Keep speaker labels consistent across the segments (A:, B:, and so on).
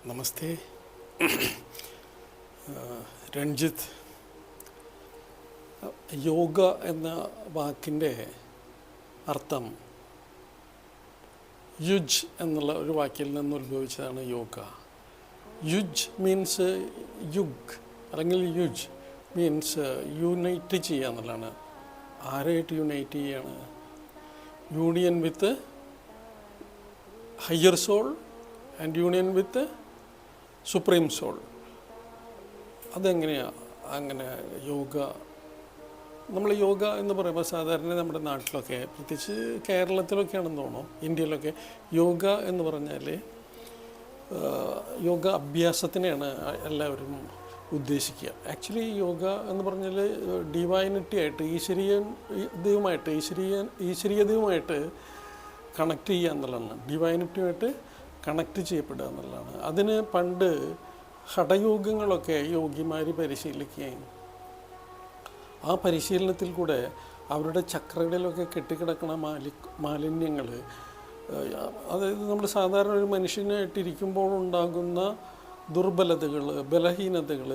A: നമസ്തേ. രഞ്ജിത്ത്, യോഗ എന്ന വാക്കിൻ്റെ അർത്ഥം യുജ് എന്നുള്ള ഒരു വാക്കിൽ നിന്ന് ഉത്ഭവിച്ചതാണ് യോഗ. യുജ് മീൻസ് യുഗ് അല്ലെങ്കിൽ യുജ് മീൻസ് യൂണൈറ്റ് ചെയ്യുക എന്നുള്ളതാണ്. ആരായിട്ട് യൂണൈറ്റ് ചെയ്യാണ്? Union with higher soul and union with supreme soul. അതെങ്ങനെയാണ് അങ്ങനെ യോഗ? നമ്മൾ യോഗ എന്ന് പറയുമ്പോൾ സാധാരണ നമ്മുടെ നാട്ടിലൊക്കെ, പ്രത്യേകിച്ച് കേരളത്തിലൊക്കെയാണെന്ന് തോന്നുന്നു, ഇന്ത്യയിലൊക്കെ യോഗ എന്ന് പറഞ്ഞാൽ യോഗ അഭ്യാസത്തിനെയാണ് എല്ലാവരും ഉദ്ദേശിക്കുക. ആക്ച്വലി യോഗ എന്ന് പറഞ്ഞാൽ ഡിവൈനിറ്റി ആയിട്ട്, ഈശ്വരീയതയുമായിട്ട് കണക്ട് ചെയ്യുക എന്നുള്ളതാണ്. ഡിവൈനിറ്റിയുമായിട്ട് കണക്ട് ചെയ്യപ്പെടുക എന്നുള്ളതാണ്. അതിന് പണ്ട് ഹഠയോഗങ്ങളൊക്കെ യോഗിമാർ പരിശീലിക്കുകയും ആ പരിശീലനത്തിൽ കൂടെ അവരുടെ ചക്രകളിലൊക്കെ കെട്ടിക്കിടക്കുന്ന മാലിന്യങ്ങൾ, അതായത് നമ്മൾ സാധാരണ ഒരു മനുഷ്യനായിട്ടിരിക്കുമ്പോൾ ഉണ്ടാകുന്ന ദുർബലതകൾ, ബലഹീനതകൾ,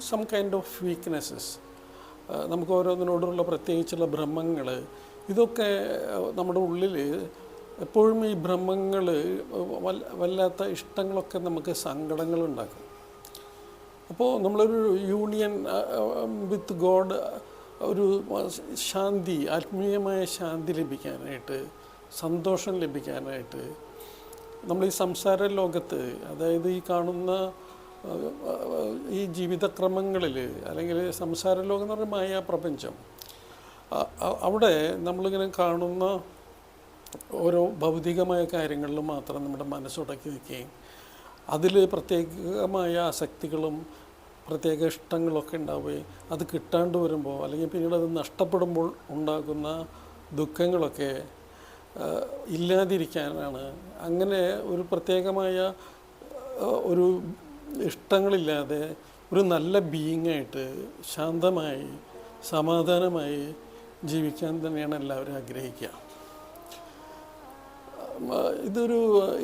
A: സം കൈൻഡ് ഓഫ് വീക്ക്നെസ്സസ്, നമുക്ക് ഓരോന്നിനോടുള്ള പ്രത്യേകിച്ചുള്ള ഭ്രമങ്ങൾ, ഇതൊക്കെ നമ്മുടെ ഉള്ളിൽ എപ്പോഴും ഈ ഭ്രമങ്ങൾ, വല്ലാത്ത ഇഷ്ടങ്ങളൊക്കെ നമുക്ക് സങ്കടങ്ങളുണ്ടാക്കും. അപ്പോൾ നമ്മളൊരു യൂണിയൻ വിത്ത് ഗോഡ്, ഒരു ശാന്തി, ആത്മീയമായ ശാന്തി ലഭിക്കാനായിട്ട്, സന്തോഷം ലഭിക്കാനായിട്ട് നമ്മൾ ഈ സംസാര ലോകത്ത്, അതായത് ഈ കാണുന്ന ഈ ജീവിതക്രമങ്ങളിൽ, അല്ലെങ്കിൽ സംസാര ലോകം എന്ന് പറഞ്ഞാൽ മായാപ്രപഞ്ചം, അവിടെ നമ്മളിങ്ങനെ കാണുന്ന ഓരോ ഭൗതികമായ കാര്യങ്ങളിൽ മാത്രം നമ്മുടെ മനസ്സുടക്കി വയ്ക്കുകയും അതിൽ പ്രത്യേകമായ ആസക്തികളും പ്രത്യേക ഇഷ്ടങ്ങളൊക്കെ ഉണ്ടാവുകയും അത് കിട്ടാണ്ട് വരുമ്പോൾ, അല്ലെങ്കിൽ പിന്നീട് അത് നഷ്ടപ്പെടുമ്പോൾ ഉണ്ടാകുന്ന ദുഃഖങ്ങളൊക്കെ ഇല്ലാതിരിക്കാനാണ്. അങ്ങനെ ഒരു പ്രത്യേകമായ ഒരു ഇഷ്ടങ്ങളില്ലാതെ ഒരു നല്ല ബീയിങ്ങായിട്ട്, ശാന്തമായി, സമാധാനമായി ജീവിക്കാൻ തന്നെയാണ് എല്ലാവരും ആഗ്രഹിക്കുക.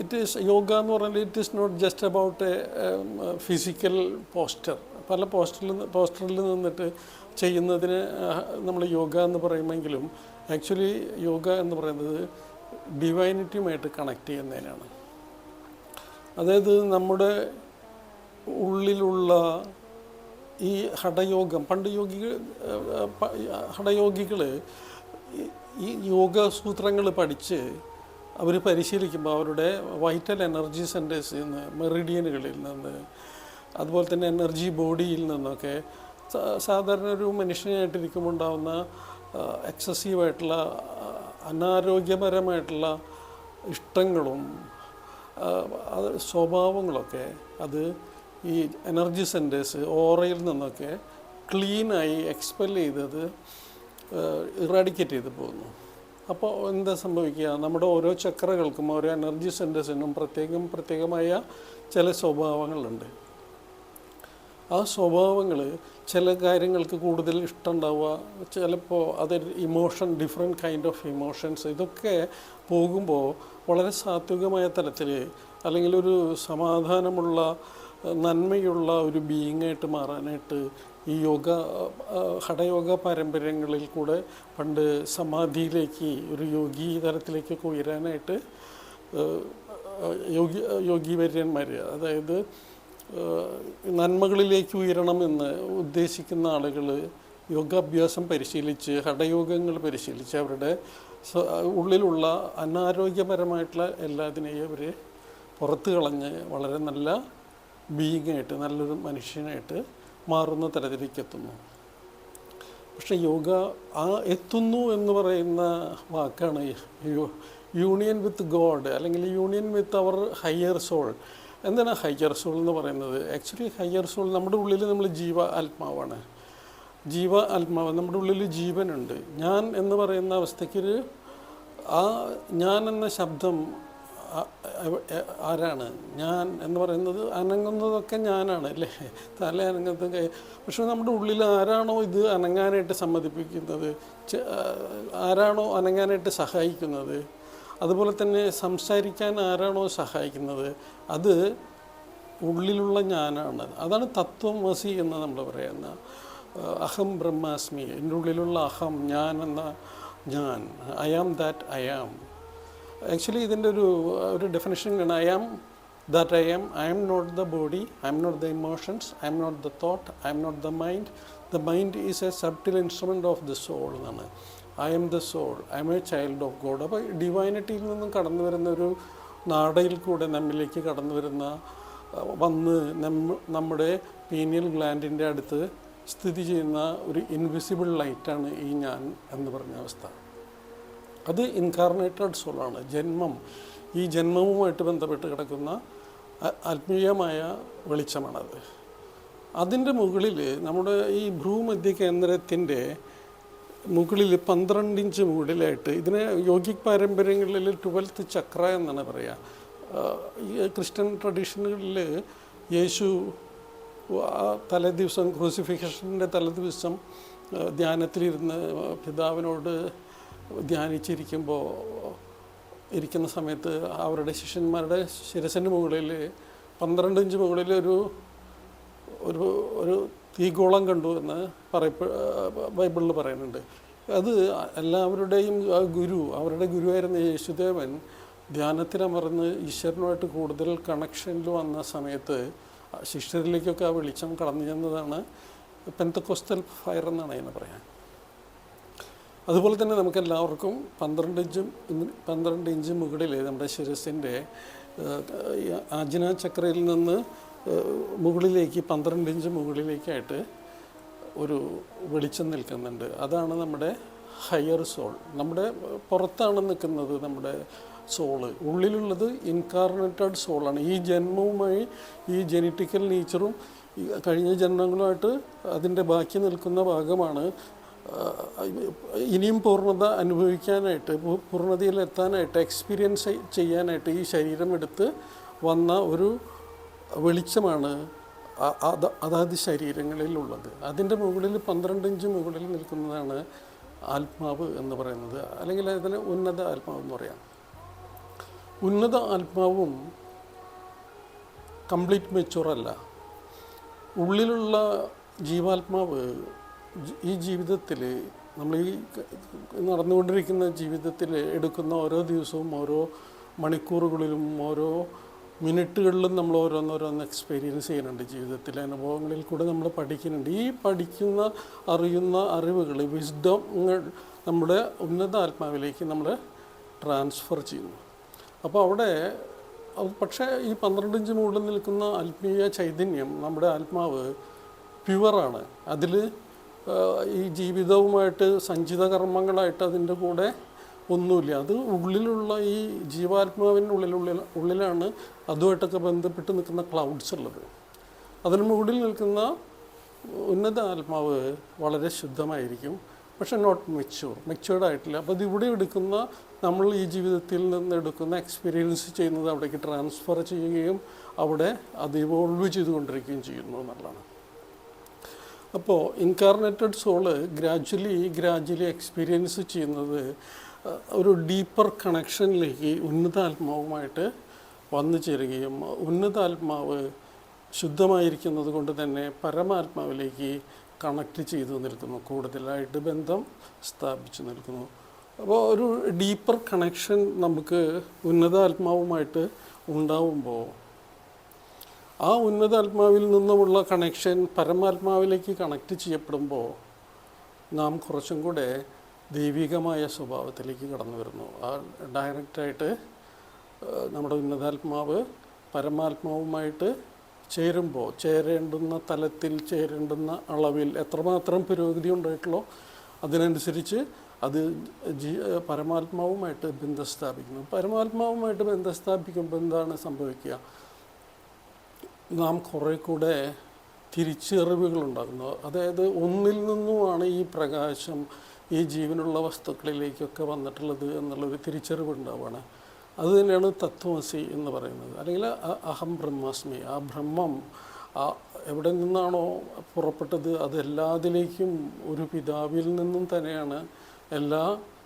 A: ഇറ്റ് ഈസ് യോഗ എന്ന് പറഞ്ഞാൽ it is not just about a physical posture. പല പോസ്റ്ററിൽ നിന്നിട്ട് ചെയ്യുന്നതിന് നമ്മൾ യോഗ എന്ന് പറയുമെങ്കിലും ആക്ച്വലി യോഗ എന്ന് പറയുന്നത് ഡിവൈനിറ്റിയുമായിട്ട് കണക്ട് ചെയ്യുന്നതിനാണ്. അതായത് നമ്മുടെ ഉള്ളിലുള്ള ഈ ഹഠയോഗം, പണ്ട് ഹഠയോഗികൾ ഈ യോഗസൂത്രങ്ങൾ പഠിച്ച് അവർ പരിശീലിക്കുമ്പോൾ അവരുടെ വൈറ്റൽ എനർജി സെൻറ്റേഴ്സിൽ നിന്ന്, മെറിഡിയനുകളിൽ നിന്ന്, അതുപോലെ തന്നെ എനർജി ബോഡിയിൽ നിന്നൊക്കെ സാധാരണ ഒരു മനുഷ്യനായിട്ടിരിക്കുമ്പോൾ ഉണ്ടാകുന്ന എക്സസീവായിട്ടുള്ള അനാരോഗ്യപരമായിട്ടുള്ള ഇഷ്ടങ്ങളും സ്വഭാവങ്ങളൊക്കെ അത് ഈ എനർജി സെൻറ്റേഴ്സ് ഓറയിൽ നിന്നൊക്കെ ക്ലീനായി എക്സ്പെൽ ചെയ്തത് ഇറാഡിക്കേറ്റ് ചെയ്ത് പോകുന്നു. അപ്പോൾ എന്താ സംഭവിക്കുക? നമ്മുടെ ഓരോ ചക്രകൾക്കും ഓരോ എനർജി സെൻറ്റേഴ്സിനും പ്രത്യേകമായ ചില സ്വഭാവങ്ങളുണ്ട്. ആ സ്വഭാവങ്ങൾ ചില കാര്യങ്ങൾക്ക് കൂടുതൽ ഇഷ്ടമുണ്ടാവുക, ചിലപ്പോൾ അതൊരു emotion, different kind of emotions, ഇതൊക്കെ പോകുമ്പോൾ വളരെ സാത്വികമായ തലത്തിൽ, അല്ലെങ്കിൽ ഒരു സമാധാനമുള്ള നന്മയുള്ള ഒരു ബീയിങ്ങായിട്ട് മാറാനായിട്ട് ഈ ഹഠയോഗ പാരമ്പര്യങ്ങളിൽ കൂടെ പണ്ട് സമാധിയിലേക്ക്, ഒരു യോഗി തലത്തിലേക്കൊക്കെ ഉയരാനായിട്ട് യോഗീവര്യന്മാർ, അതായത് നന്മകളിലേക്ക് ഉയരണമെന്ന് ഉദ്ദേശിക്കുന്ന ആളുകൾ യോഗാഭ്യാസം പരിശീലിച്ച്, ഹഠയോഗങ്ങൾ പരിശീലിച്ച് അവരുടെ ഉള്ളിലുള്ള അനാരോഗ്യപരമായിട്ടുള്ള എല്ലാത്തിനെയും അവർ പുറത്ത് കളഞ്ഞ് വളരെ നല്ല ബീയിങ്ങായിട്ട്, നല്ലൊരു മനുഷ്യനായിട്ട് മാറുന്ന തരത്തിലേക്ക് എത്തുന്നു. പക്ഷെ യോഗ എത്തുന്നു എന്ന് പറയുന്ന വാക്കാണ് യൂണിയൻ വിത്ത് ഗോഡ്, അല്ലെങ്കിൽ union with our higher soul. എന്താണ് ഹയർ സോൾ എന്ന് പറയുന്നത്? ആക്ച്വലി ഹയർ സോൾ, നമ്മുടെ ഉള്ളിൽ നമ്മൾ ആത്മാവാണ്. ആത്മാവ്, നമ്മുടെ ഉള്ളിൽ ജീവനുണ്ട്. ഞാൻ എന്ന് പറയുന്ന അവസ്ഥയ്ക്കൊരു ഞാൻ എന്ന ശബ്ദം ആരാണ്? ഞാൻ എന്ന് പറയുന്നത് അനങ്ങുന്നതൊക്കെ ഞാനാണ്, അല്ലേ? തല അനങ്ങുന്നത്. പക്ഷെ നമ്മുടെ ഉള്ളിൽ ആരാണോ ഇത് അനങ്ങാനായിട്ട് സമ്മതിപ്പിക്കുന്നത്, ആരാണോ അനങ്ങാനായിട്ട് സഹായിക്കുന്നത്, അതുപോലെ തന്നെ സംസാരിക്കാൻ ആരാണോ സഹായിക്കുന്നത്, അത് ഉള്ളിലുള്ള ഞാനാണ്. അതാണ് തത്വമസി എന്ന് നമ്മൾ പറയുന്ന അഹം ബ്രഹ്മാസ്മി. എൻ്റെ ഉള്ളിലുള്ള അഹം, ഞാൻ എന്ന ഞാൻ, I am that I am. Actually ഇതിൻ്റെ ഒരു definition I am that I am not the body, I am not the emotions, I am not the thought, I am not the mind. The mind is a subtle instrument of the soul എന്നാണ്. I am the soul, I am a child of God. അപ്പോൾ ഡിവൈനിറ്റിയിൽ നിന്നും കടന്നു വരുന്ന ഒരു നാടയിൽ കൂടെ നമ്മിലേക്ക് കടന്നു വരുന്ന വന്ന് നമ്മുടെ പീനിയൽ ഗ്ലാൻഡിൻ്റെ അടുത്ത് സ്ഥിതി ചെയ്യുന്ന ഒരു ഇൻവിസിബിൾ ലൈറ്റാണ് ഈ ഞാൻ എന്ന് പറഞ്ഞ അവസ്ഥ. അത് ഇൻകാർണേറ്റഡ് സോളാണ്. ജന്മം, ഈ ജന്മവുമായിട്ട് ബന്ധപ്പെട്ട് കിടക്കുന്ന ആത്മീയമായ വെളിച്ചമാണത്. അതിൻ്റെ മുകളിൽ നമ്മുടെ ഈ ഭ്രൂമധ്യ കേന്ദ്രത്തിൻ്റെ മുകളിൽ 12 ഇഞ്ച് മുകളിലായിട്ട്, ഇതിനെ യോഗിക് പാരമ്പര്യങ്ങളിൽ 12th ചക്ര എന്നാണ് പറയുക. ഈ ക്രിസ്ത്യൻ ട്രഡീഷനുകളിൽ യേശു തലേദിവസം, ക്രൂസിഫിക്ഷൻ്റെ തലേദിവസം ധ്യാനത്തിലിരുന്ന് പിതാവിനോട് ധ്യാനിച്ചിരിക്കുമ്പോൾ ഇരിക്കുന്ന സമയത്ത് അവരുടെ ശിഷ്യന്മാരുടെ ശിരസിൻ്റെ മുകളിൽ 12 ഇഞ്ച് മുകളിൽ ഒരു തീഗോളം കണ്ടു എന്ന് ബൈബിളിൽ പറയുന്നുണ്ട്. അത് എല്ലാവരുടെയും അവരുടെ ഗുരുവായിരുന്ന യേശുദേവൻ ധ്യാനത്തിലമർന്ന് ഈശ്വരനുമായിട്ട് കൂടുതൽ കണക്ഷനിൽ വന്ന സമയത്ത് ശിഷ്യരിലേക്കൊക്കെ ആ വെളിച്ചം കടന്നു ചെന്നതാണ് പെന്തക്കോസ്റ്റൽ ഫയർ എന്നാണ് അതിനെ പറയാൻ. അതുപോലെ തന്നെ നമുക്കെല്ലാവർക്കും 12 ഇഞ്ച് മുകളിൽ നമ്മുടെ ശിരസിൻ്റെ ആജ്ഞാചക്രയിൽ നിന്ന് മുകളിലേക്ക് 12 ഇഞ്ച് മുകളിലേക്കായിട്ട് ഒരു വെളിച്ചം നിൽക്കുന്നുണ്ട്. അതാണ് നമ്മുടെ ഹയർ സോൾ. നമ്മുടെ പുറത്താണ് നിൽക്കുന്നത് നമ്മുടെ സോള്. ഉള്ളിലുള്ളത് ഇൻകാർണേറ്റഡ് സോളാണ്. ഈ ജന്മവുമായി, ഈ ജെനറ്റിക്കൽ നേച്ചറും കഴിഞ്ഞ ജന്മങ്ങളുമായിട്ട് അതിൻ്റെ ബാക്കി നിൽക്കുന്ന ഭാഗമാണ് ഇനിയും പൂർണ്ണത അനുഭവിക്കാനായിട്ട്, പൂർണ്ണതയിലെത്താനായിട്ട്, എക്സ്പീരിയൻസ് ചെയ്യാനായിട്ട് ഈ ശരീരം എടുത്ത് വന്ന ഒരു വെളിച്ചമാണ് അതാത് ശരീരങ്ങളിലുള്ളത്. അതിൻ്റെ മുകളിൽ 12 ഇഞ്ച് മുകളിൽ നിൽക്കുന്നതാണ് ആത്മാവ് എന്ന് പറയുന്നത്, അല്ലെങ്കിൽ അതിന് ഉന്നത ആത്മാവ് എന്ന് പറയാം. ഉന്നത ആത്മാവും കംപ്ലീറ്റ് മെച്യൂറല്ല. ഉള്ളിലുള്ള ജീവാത്മാവ് ഈ ജീവിതത്തിൽ, നമ്മൾ ഈ നടന്നുകൊണ്ടിരിക്കുന്ന ജീവിതത്തിൽ എടുക്കുന്ന ഓരോ ദിവസവും, ഓരോ മണിക്കൂറുകളിലും, ഓരോ മിനിറ്റുകളിലും നമ്മൾ ഓരോന്നോരോന്ന് എക്സ്പീരിയൻസ് ചെയ്യുന്നുണ്ട്. ജീവിതത്തിലെ അനുഭവങ്ങളിൽ കൂടെ നമ്മൾ പഠിക്കുന്നുണ്ട്. ഈ അറിയുന്ന അറിവുകൾ, വിസ്ഡങ്ങൾ നമ്മുടെ ഉന്നത ആത്മാവിലേക്ക് നമ്മൾ ട്രാൻസ്ഫർ ചെയ്യുന്നു. അപ്പോൾ അവിടെ പക്ഷേ ഈ 12 ഇഞ്ച് മുകളിൽ നിൽക്കുന്ന ആത്മീയ ചൈതന്യം, നമ്മുടെ ആത്മാവ് പ്യുവറാണ്. അതിൽ ഈ ജീവിതവുമായിട്ട് സഞ്ചിത കർമ്മങ്ങളായിട്ട് അതിൻ്റെ കൂടെ ഒന്നുമില്ല. അത് ഉള്ളിലുള്ള ഈ ജീവാത്മാവിൻ്റെ ഉള്ളിലാണ് അതുമായിട്ടൊക്കെ ബന്ധപ്പെട്ട് നിൽക്കുന്ന ക്ലൗഡ്സ് ഉള്ളത്. അതിന് മുകളിൽ നിൽക്കുന്ന ഉന്നത ആത്മാവ് വളരെ ശുദ്ധമായിരിക്കും, പക്ഷെ നോട്ട് മെച്യൂർഡ് ആയിട്ടില്ല. അപ്പോൾ ഇതിവിടെ എടുക്കുന്ന, നമ്മൾ ഈ ജീവിതത്തിൽ നിന്ന് എടുക്കുന്ന എക്സ്പീരിയൻസ് ചെയ്യുന്നത് അവിടേക്ക് ട്രാൻസ്ഫർ ചെയ്യുകയും അവിടെ അത് ഇവോൾവ് ചെയ്തുകൊണ്ടിരിക്കുകയും ചെയ്യുന്നു എന്നുള്ളതാണ്. അപ്പോൾ ഇൻകാർണേറ്റഡ് സോള് ഗ്രാജ്വലി എക്സ്പീരിയൻസ് ചെയ്യുന്നത് ഒരു ഡീപ്പർ കണക്ഷനിലേക്ക് ഉന്നതാത്മാവുമായിട്ട് വന്നു ചേരുകയും, ഉന്നതാത്മാവ് ശുദ്ധമായിരിക്കുന്നത് കൊണ്ട് തന്നെ പരമാത്മാവിലേക്ക് കണക്ട് ചെയ്തു നിൽക്കുന്നു, കൂടുതലായിട്ട് ബന്ധം സ്ഥാപിച്ചു നിൽക്കുന്നു. അപ്പോൾ ഒരു ഡീപ്പർ കണക്ഷൻ നമുക്ക് ഉന്നതാത്മാവുമായിട്ട് ഉണ്ടാവുമ്പോൾ, ആ ഉന്നതാത്മാവിൽ നിന്നുമുള്ള കണക്ഷൻ പരമാത്മാവിലേക്ക് കണക്ട് ചെയ്യപ്പെടുമ്പോൾ നാം കുറച്ചും കൂടെ ദൈവികമായ സ്വഭാവത്തിലേക്ക് കടന്നു വരുന്നു. ആ ഡയറക്റ്റായിട്ട് നമ്മുടെ ഉന്നതാത്മാവ് പരമാത്മാവുമായിട്ട് ചേരേണ്ടുന്ന തലത്തിൽ, ചേരേണ്ടുന്ന അളവിൽ എത്രമാത്രം പുരോഗതി ഉണ്ടായിട്ടുള്ളോ അതിനനുസരിച്ച് അത് പരമാത്മാവുമായിട്ട് ബന്ധം സ്ഥാപിക്കുന്നു. പരമാത്മാവുമായിട്ട് ബന്ധം സ്ഥാപിക്കുമ്പോൾ എന്താണ് സംഭവിക്കുക? നാം കുറേ കൂടെ തിരിച്ചറിവുകളുണ്ടാകുന്നു. അതായത് ഒന്നിൽ നിന്നുമാണ് ഈ പ്രകാശം, ഈ ജീവനുള്ള വസ്തുക്കളിലേക്കൊക്കെ വന്നിട്ടുള്ളത് എന്നുള്ളൊരു തിരിച്ചറിവുണ്ടാവുകയാണ്. അത് തന്നെയാണ് തത്വമസി എന്ന് പറയുന്നത്, അല്ലെങ്കിൽ അഹം ബ്രഹ്മാസ്മി. ആ ബ്രഹ്മം എവിടെ നിന്നാണോ പുറപ്പെട്ടത് അത് എല്ലാത്തിലേക്കും ഒരു പിതാവിൽ നിന്നും തന്നെയാണ് എല്ലാ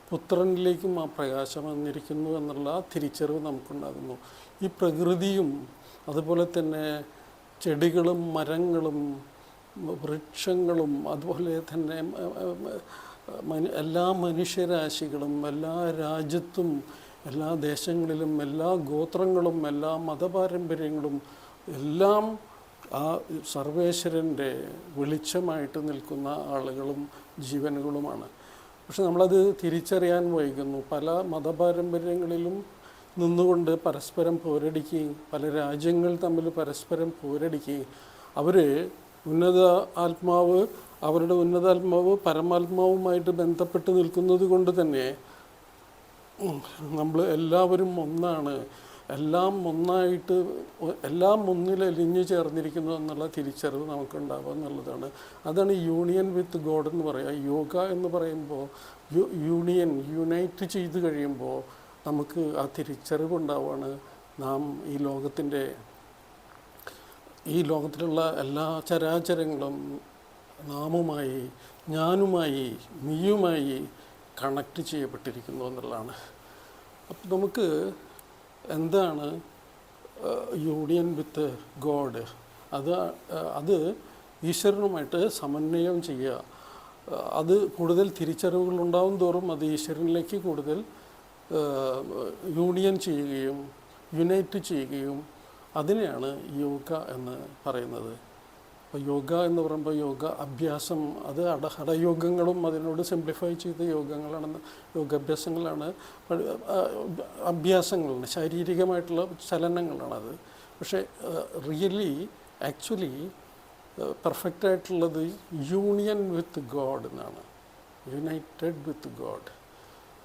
A: പുത്രനിലേക്കും ആ പ്രകാശം വന്നിരിക്കുന്നു എന്നുള്ള തിരിച്ചറിവ് നമുക്കുണ്ടാകുന്നു. ഈ പ്രകൃതിയും അതുപോലെ തന്നെ ചെടികളും മരങ്ങളും വൃക്ഷങ്ങളും അതുപോലെ തന്നെ എല്ലാ മനുഷ്യരാശികളും എല്ലാ രാജ്യത്തും എല്ലാ ദേശങ്ങളിലും എല്ലാ ഗോത്രങ്ങളും എല്ലാ മതപാരമ്പര്യങ്ങളും എല്ലാം ആ സർവേശ്വരൻ്റെ വെളിച്ചമായിട്ട് നിൽക്കുന്ന ആളുകളും ജീവനുകളുമാണ്. പക്ഷെ നമ്മളത് തിരിച്ചറിയാൻ വൈകുന്നു. പല മതപാരമ്പര്യങ്ങളിലും നിന്നുകൊണ്ട് പരസ്പരം പോരടിക്കുകയും പല രാജ്യങ്ങൾ തമ്മിൽ പരസ്പരം പോരടിക്കുകയും അവരുടെ ഉന്നതാത്മാവ് പരമാത്മാവുമായിട്ട് ബന്ധപ്പെട്ട് നിൽക്കുന്നത് കൊണ്ട് തന്നെ നമ്മൾ എല്ലാവരും ഒന്നാണ്, എല്ലാം ഒന്നായിട്ട് എല്ലാം ഒന്നിലലിഞ്ഞു ചേർന്നിരിക്കുന്നു എന്നുള്ള തിരിച്ചറിവ് നമുക്കുണ്ടാവുക എന്നുള്ളതാണ്. അതാണ് യൂണിയൻ വിത്ത് ഗോഡ് എന്ന് പറയുക. യോഗ എന്ന് പറയുമ്പോൾ യുണൈറ്റ് ചെയ്ത് കഴിയുമ്പോൾ നമുക്ക് ആ തിരിച്ചറിവുണ്ടാവുകയാണ്. നാം ഈ ലോകത്തിലുള്ള എല്ലാ ചരാചരങ്ങളും നാമുമായി, ഞാനുമായി, നീയുമായി കണക്റ്റ് ചെയ്യപ്പെട്ടിരിക്കുന്നു എന്നുള്ളതാണ്. അപ്പം നമുക്ക് എന്താണ് യൂണിയൻ വിത്ത് ഗോഡ്? അത് ഈശ്വരനുമായിട്ട് സമന്വയം ചെയ്യുക. അത് കൂടുതൽ തിരിച്ചറിവുകൾ ഉണ്ടാവും തോറും അത് ഈശ്വരനിലേക്ക് കൂടുതൽ യൂണിയൻ ചെയ്യുകയും യുണൈറ്റ് ചെയ്യുകയും അതിനെയാണ് യോഗ എന്ന് പറയുന്നത്. അപ്പോൾ യോഗ എന്ന് പറയുമ്പോൾ യോഗ അഭ്യാസം, അത് ഹഠയോഗങ്ങളും അതിനോട് സിംപ്ലിഫൈ ചെയ്ത യോഗാഭ്യാസങ്ങളാണ്, അഭ്യാസങ്ങളാണ്, ശാരീരികമായിട്ടുള്ള ചലനങ്ങളാണത്. പക്ഷേ ആക്ച്വലി പെർഫെക്റ്റായിട്ടുള്ളത് യൂണിയൻ വിത്ത് ഗോഡ് എന്നാണ്, യുണൈറ്റഡ് വിത്ത് ഗോഡ്.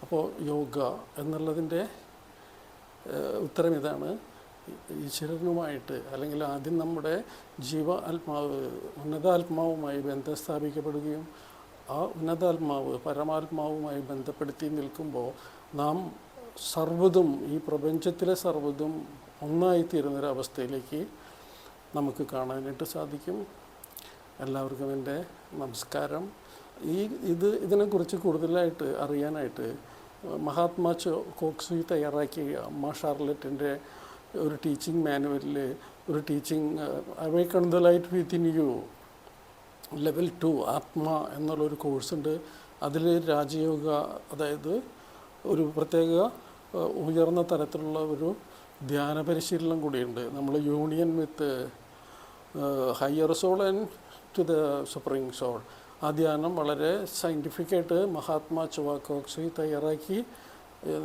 A: അപ്പോൾ യോഗ എന്നുള്ളതിൻ്റെ ഉത്തരം ഇതാണ്. ഈശ്വരനുമായിട്ട്, അല്ലെങ്കിൽ ആദ്യം നമ്മുടെ ഉന്നതാത്മാവുമായി ബന്ധം സ്ഥാപിക്കപ്പെടുകയും ആ ഉന്നതാത്മാവ് പരമാത്മാവുമായി ബന്ധപ്പെടുത്തി നിൽക്കുമ്പോൾ നാം സർവ്വതും, ഈ പ്രപഞ്ചത്തിലെ സർവ്വതും ഒന്നായിത്തീരുന്നൊരവസ്ഥയിലേക്ക് നമുക്ക് കാണാനായിട്ട് സാധിക്കും. എല്ലാവർക്കും എൻ്റെ നമസ്കാരം. ഇതിനെക്കുറിച്ച് കൂടുതലായിട്ട് അറിയാനായിട്ട് മഹാത്മാ കോക്സുയി തയ്യാറാക്കിയ അമ്മ ഷാർലറ്റിൻ്റെ ഒരു ടീച്ചിങ് മാനുവലിൽ ഒരു awaken the light within you level 2 ആത്മ എന്നുള്ളൊരു കോഴ്സുണ്ട്. അതിൽ രാജയോഗ, അതായത് ഒരു പ്രത്യേക ഉയർന്ന തരത്തിലുള്ള ഒരു ധ്യാന പരിശീലനം കൂടിയുണ്ട്. നമ്മൾ union with higher soul and to the supreme soul. ആ ധ്യാനം വളരെ സയൻറ്റിഫിക്കായിട്ട് മഹാത്മാ കോക്സുയി തയ്യാറാക്കി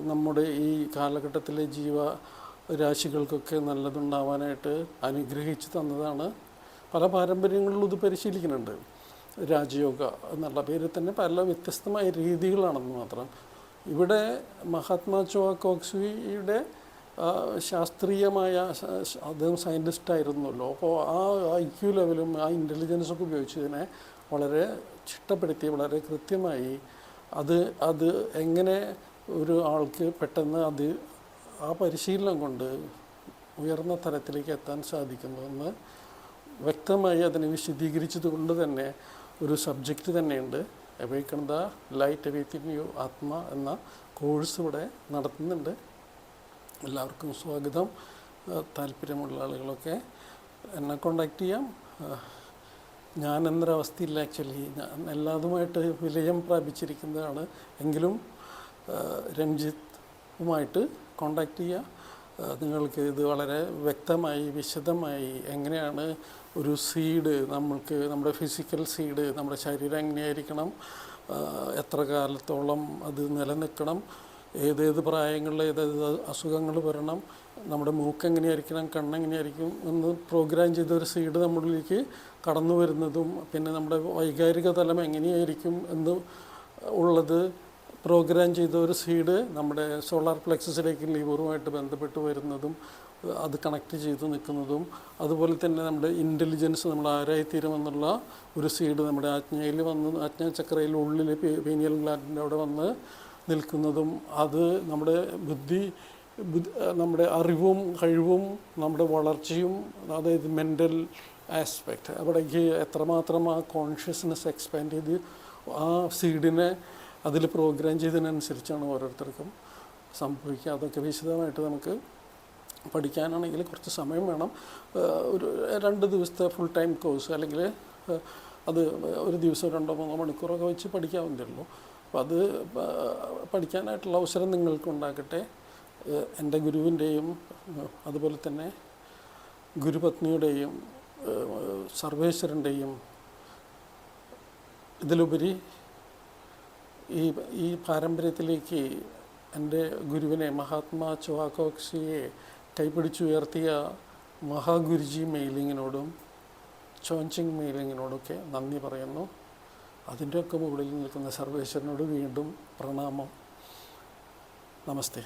A: നമ്മുടെ ഈ കാലഘട്ടത്തിലെ ജീവരാശികൾക്കൊക്കെ നല്ലതുണ്ടാവാനായിട്ട് അനുഗ്രഹിച്ച് തന്നതാണ്. പല പാരമ്പര്യങ്ങളിലും ഇത് പരിശീലിക്കുന്നുണ്ട്. രാജയോഗ എന്നുള്ള പേരിൽ തന്നെ പല വ്യത്യസ്തമായ രീതികളാണെന്ന് മാത്രം. ഇവിടെ മഹാത്മാ കോക്സുയിയുടെ ശാസ്ത്രീയമായ, അദ്ദേഹം സയൻറ്റിസ്റ്റായിരുന്നല്ലോ, അപ്പോൾ ആ IQ ലെവലും ആ ഇൻ്റലിജൻസൊക്കെ ഉപയോഗിച്ചതിനെ വളരെ ചിട്ടപ്പെടുത്തി വളരെ കൃത്യമായി അത് എങ്ങനെ ഒരു ആൾക്ക് പെട്ടെന്ന് ആ പരിശീലനം കൊണ്ട് ഉയർന്ന തലത്തിലേക്ക് എത്താൻ സാധിക്കുന്നുവെന്ന് വ്യക്തമായി അതിനെ വിശദീകരിച്ചത് കൊണ്ട് തന്നെ ഒരു സബ്ജക്റ്റ് തന്നെയുണ്ട്. Awaken the light within you ആത്മ എന്ന കോഴ്സ് ഇവിടെ നടത്തുന്നുണ്ട്. എല്ലാവർക്കും സ്വാഗതം. താല്പര്യമുള്ള ആളുകളൊക്കെ എന്നെ കോണ്ടാക്ട് ചെയ്യാം. ഞാൻ എന്നൊരവസ്ഥയില്ല, ആക്ച്വലി ഞാൻ എല്ലാതുമായിട്ട് വിലയം പ്രാപിച്ചിരിക്കുന്നതാണ്. എങ്കിലും രഞ്ജിത്തുമായിട്ട് കോണ്ടാക്ട് ചെയ്യുക. നിങ്ങൾക്ക് ഇത് വളരെ വ്യക്തമായി വിശദമായി എങ്ങനെയാണ് ഒരു സീഡ്, നമ്മുടെ ഫിസിക്കൽ സീഡ്, നമ്മുടെ ശരീരം എങ്ങനെയായിരിക്കണം, എത്ര കാലത്തോളം അത് നിലനിൽക്കണം, ഏതേത് പ്രായങ്ങളിൽ ഏതേത് അസുഖങ്ങൾ വരണം, നമ്മുടെ മൂക്ക് എങ്ങനെയായിരിക്കണം, കണ്ണെങ്ങനെയായിരിക്കും എന്ന് പ്രോഗ്രാം ചെയ്തൊരു സീഡ് നമ്മളിലേക്ക് കടന്നു വരുന്നതും, പിന്നെ നമ്മുടെ വൈകാരിക തലം എങ്ങനെയായിരിക്കും എന്ന് ഉള്ളത് പ്രോഗ്രാം ചെയ്ത ഒരു സീഡ് നമ്മുടെ സോളാർ പ്ലെക്സസിലേക്ക് ലിവറുമായിട്ട് ബന്ധപ്പെട്ട് വരുന്നതും അത് കണക്ട് ചെയ്ത് നിൽക്കുന്നതും, അതുപോലെ തന്നെ നമ്മുടെ ഇൻ്റലിജൻസ് നമ്മൾ ആരായിത്തീരുമെന്നുള്ള ഒരു സീഡ് നമ്മുടെ ആജ്ഞയിൽ വന്ന് ആജ്ഞാചക്രയിൽ ഉള്ളിൽ പീനിയൽ ഗ്ലാൻഡിൻ്റെ അവിടെ വന്ന് നിൽക്കുന്നതും, അത് നമ്മുടെ നമ്മുടെ അറിവും കഴിവും നമ്മുടെ വളർച്ചയും, അതായത് മെൻ്റൽ ആസ്പെക്റ്റ്, അവിടേക്ക് എത്രമാത്രം ആ കോൺഷ്യസ്നെസ് എക്സ്പാൻഡ് ചെയ്ത് ആ സീഡിനെ അതിൽ പ്രോഗ്രാം ചെയ്തതിനനുസരിച്ചാണ് ഓരോരുത്തർക്കും സംഭവിക്കുക. അതൊക്കെ വിശദമായിട്ട് നമുക്ക് പഠിക്കാനാണെങ്കിൽ കുറച്ച് സമയം വേണം. ഒരു 2 ദിവസത്തെ ഫുൾ ടൈം കോഴ്സ്, അല്ലെങ്കിൽ അത് ഒരു ദിവസം 2-3 മണിക്കൂറൊക്കെ വെച്ച് പഠിക്കാവുന്നതേ ഉള്ളൂ. അപ്പോൾ അത് പഠിക്കാനായിട്ടുള്ള അവസരം നിങ്ങൾക്കുണ്ടാകട്ടെ. എൻ്റെ ഗുരുവിൻ്റെയും അതുപോലെ തന്നെ ഗുരുപത്നിയുടെയും സർവേശ്വരൻ്റെയും ഇതിലുപരി ഈ പാരമ്പര്യത്തിലേക്ക് എൻ്റെ ഗുരുവിനെ മഹാത്മാ ചൊവാകോക്സിയെ കൈപിടിച്ചുയർത്തിയ മഹാഗുരുജി മെയ്ലിങ്ങിനോടും ചോങ്ചിങ് മെയ്ലിങ്ങിനോടൊക്കെ നന്ദി പറയുന്നു. അതിൻ്റെയൊക്കെ മുകളിൽ നിൽക്കുന്ന സർവേശ്വരനോട് വീണ്ടും പ്രണാമം. നമസ്തേ.